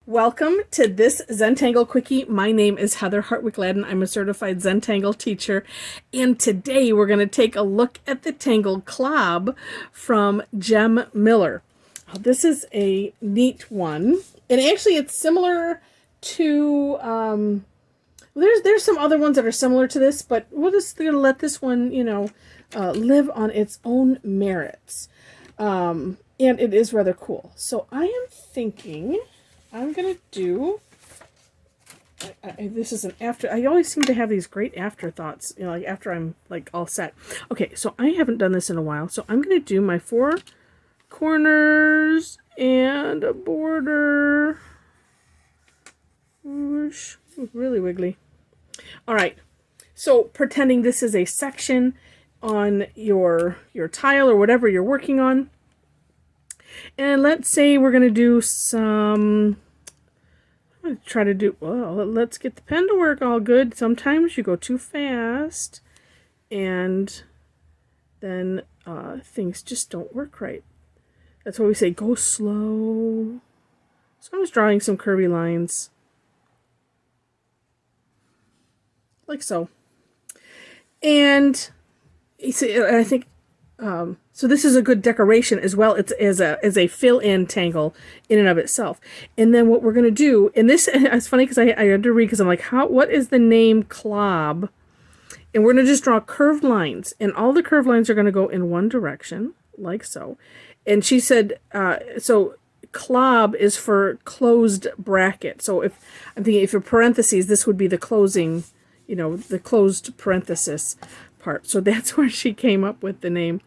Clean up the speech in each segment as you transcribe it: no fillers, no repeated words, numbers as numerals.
Welcome to this Zentangle Quickie. My name is Heather Hartwick Gladden. I'm a certified Zentangle teacher, and today we're going to take a look at the Tangle Clob from Jem Miller. This is a neat one, and actually it's similar to, there's some other ones that are similar to this, but we're just going to let this one, live on its own merits. And it is rather cool. So I am thinking I'm going to do, this is an after, I always seem to have these great afterthoughts, like after I'm like all set. Okay, so I haven't done this in a while, so I'm going to do my 4 corners and a border. Whoosh, really wiggly. All right, so pretending this is a section on your tile or whatever you're working on. And let's say we're going to do some, I'm going to try to do, well, let's get the pen to work all good. Sometimes you go too fast and then things just don't work right. That's why we say go slow. So I'm just drawing some curvy lines. Like so. And you see, I think, so this is a good decoration as well. It's as a fill-in tangle in and of itself. And then what we're going to do, and this, it's funny because I had to read because I'm like, what is the name Clob? And we're going to just draw curved lines. And all the curved lines are going to go in one direction, like so. And she said, so Clob is for closed bracket. So if I'm thinking if you're parentheses, this would be the closing, the closed parenthesis part. So that's where she came up with the name.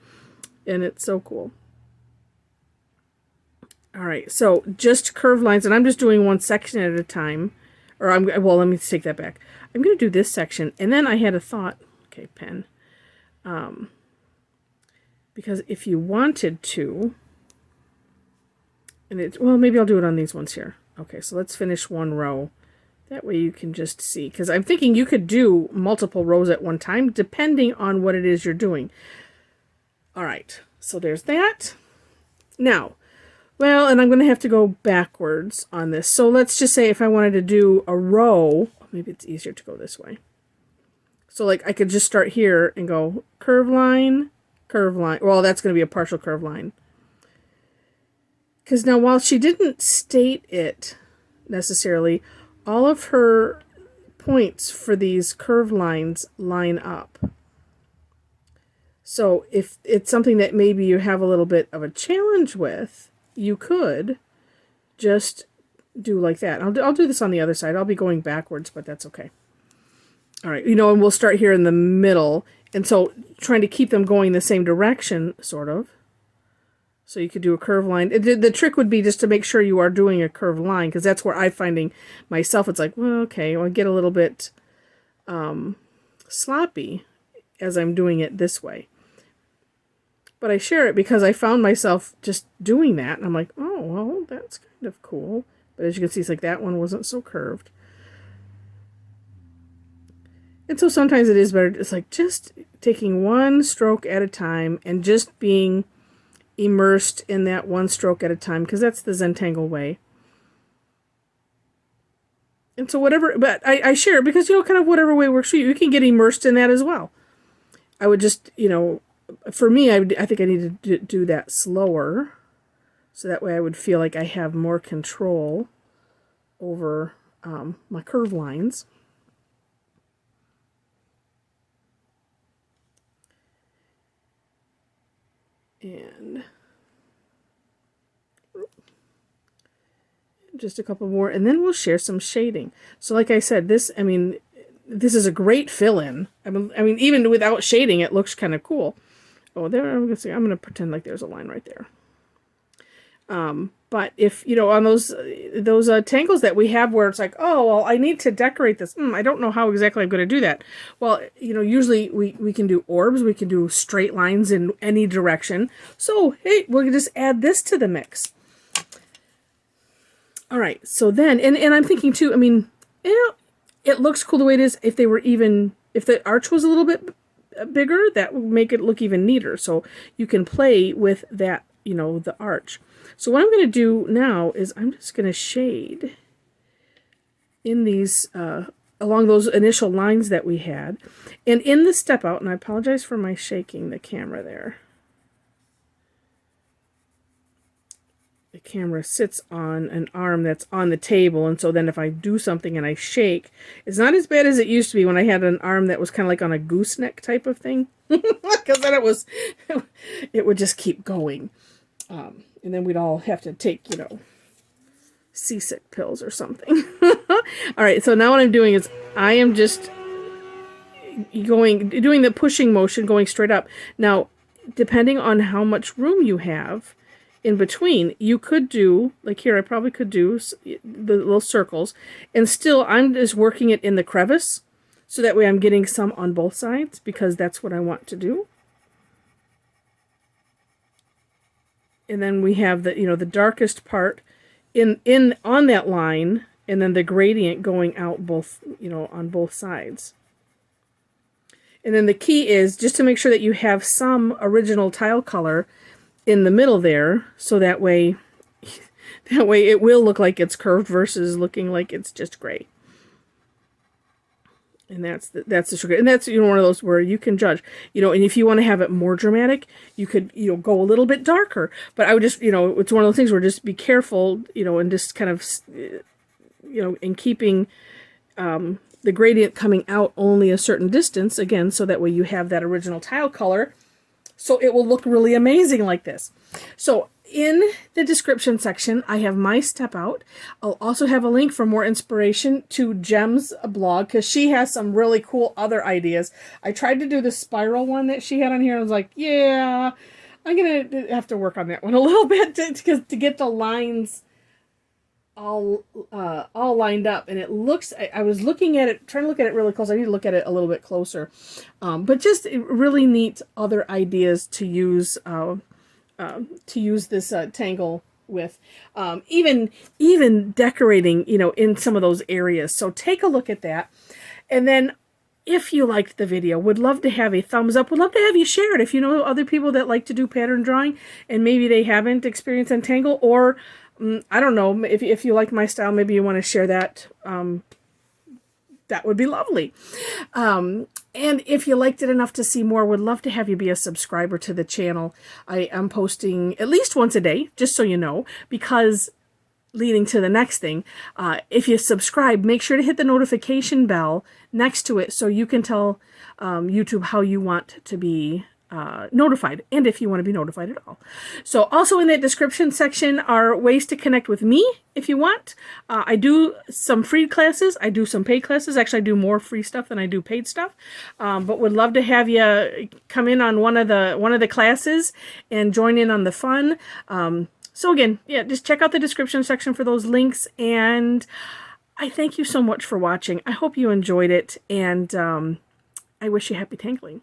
And it's so cool. All right, so just curved lines, and I'm just doing one section at a time. Or well, let me take that back. I'm going to do this section, and then I had a thought. Okay, pen. Because if you wanted to, well, maybe I'll do it on these ones here. Okay, so let's finish one row. That way you can just see, because I'm thinking you could do multiple rows at one time, depending on what it is you're doing. All right, so there's that. Now, well, and I'm going to have to go backwards on this. So let's just say if I wanted to do a row, maybe it's easier to go this way. So like I could just start here and go curve line, curve line. Well, that's going to be a partial curve line. Because now while she didn't state it necessarily, all of her points for these curved lines line up. So if it's something that maybe you have a little bit of a challenge with, you could just do like that. I'll do this on the other side. I'll be going backwards, but that's okay. All right, and we'll start here in the middle. And so trying to keep them going the same direction, sort of. So you could do a curved line. The trick would be just to make sure you are doing a curved line, because that's where I'm finding myself. It's like, well, okay, I get a little bit sloppy as I'm doing it this way. But I share it because I found myself just doing that. And I'm like, oh, well, that's kind of cool. But as you can see, it's like that one wasn't so curved. And so sometimes it is better. It's like just taking one stroke at a time and just being immersed in that one stroke at a time, because that's the Zentangle way. And so whatever, but I share it because, kind of whatever way works for you. You can get immersed in that as well. I would just, for me, I think I need to do that slower, so that way I would feel like I have more control over my curve lines. And just a couple more, and then we'll share some shading. So like I said, this is a great fill-in. I mean, even without shading, it looks kind of cool. Oh, there, I'm going to pretend like there's a line right there. But if, on those tangles that we have where it's like, oh, well, I need to decorate this. I don't know how exactly I'm going to do that. Well, usually we can do orbs. We can do straight lines in any direction. So, hey, we'll just add this to the mix. All right. So then, and I'm thinking too, it looks cool the way it is. If the arch was a little bit bigger, that would make it look even neater. So you can play with that, the arch. So what I'm going to do now is I'm just going to shade in these, along those initial lines that we had. And in the step out, and I apologize for my shaking the camera there. The camera sits on an arm that's on the table, and so then if I do something and I shake, it's not as bad as it used to be when I had an arm that was kind of like on a gooseneck type of thing, because then it would just keep going, and then we'd all have to take, you know, seasick pills or something. All right, so now what I'm doing is I am just doing the pushing motion, going straight up. Now, depending on how much room you have in between, you could do, like here, I probably could do the little circles, and still I'm just working it in the crevice, so that way I'm getting some on both sides, because that's what I want to do. And then we have the, you know, the darkest part on that line, and then the gradient going out both, you know, on both sides. And then the key is just to make sure that you have some original tile color in the middle there, so that way it will look like it's curved versus looking like it's just gray. And that's the sugar. And that's, you know, one of those where you can judge, you know, and if you want to have it more dramatic, you could, you know, go a little bit darker. But I would just, you know, it's one of those things where just be careful, you know, and just kind of, you know, in keeping the gradient coming out only a certain distance, again, so that way you have that original tile color, so it will look really amazing like this. So in the description section, I have my step out. I'll also have a link for more inspiration to Jem's blog, because she has some really cool other ideas. I tried to do the spiral one that she had on here. I was like, yeah, I'm going to have to work on that one a little bit to get the lines all lined up. And it looks, I was looking at it, trying to look at it really close. I need to look at it a little bit closer. But just really neat other ideas to use this tangle with, even decorating, you know, in some of those areas. So take a look at that. And then if you liked the video, would love to have a thumbs up, would love to have you share it. If you know other people that like to do pattern drawing and maybe they haven't experienced Zentangle, or I don't know, if you like my style, maybe you want to share that. That would be lovely. And if you liked it enough to see more, would love to have you be a subscriber to the channel. I am posting at least once a day, just so you know, because leading to the next thing, if you subscribe, make sure to hit the notification bell next to it so you can tell YouTube how you want to be notified, and if you want to be notified at all. So also in that description section are ways to connect with me if you want. I do some free classes, I do some paid classes. Actually, I do more free stuff than I do paid stuff, but would love to have you come in on one of the classes and join in on the fun. So again, yeah, just check out the description section for those links, and I thank you so much for watching. I hope you enjoyed it, and I wish you happy tangling.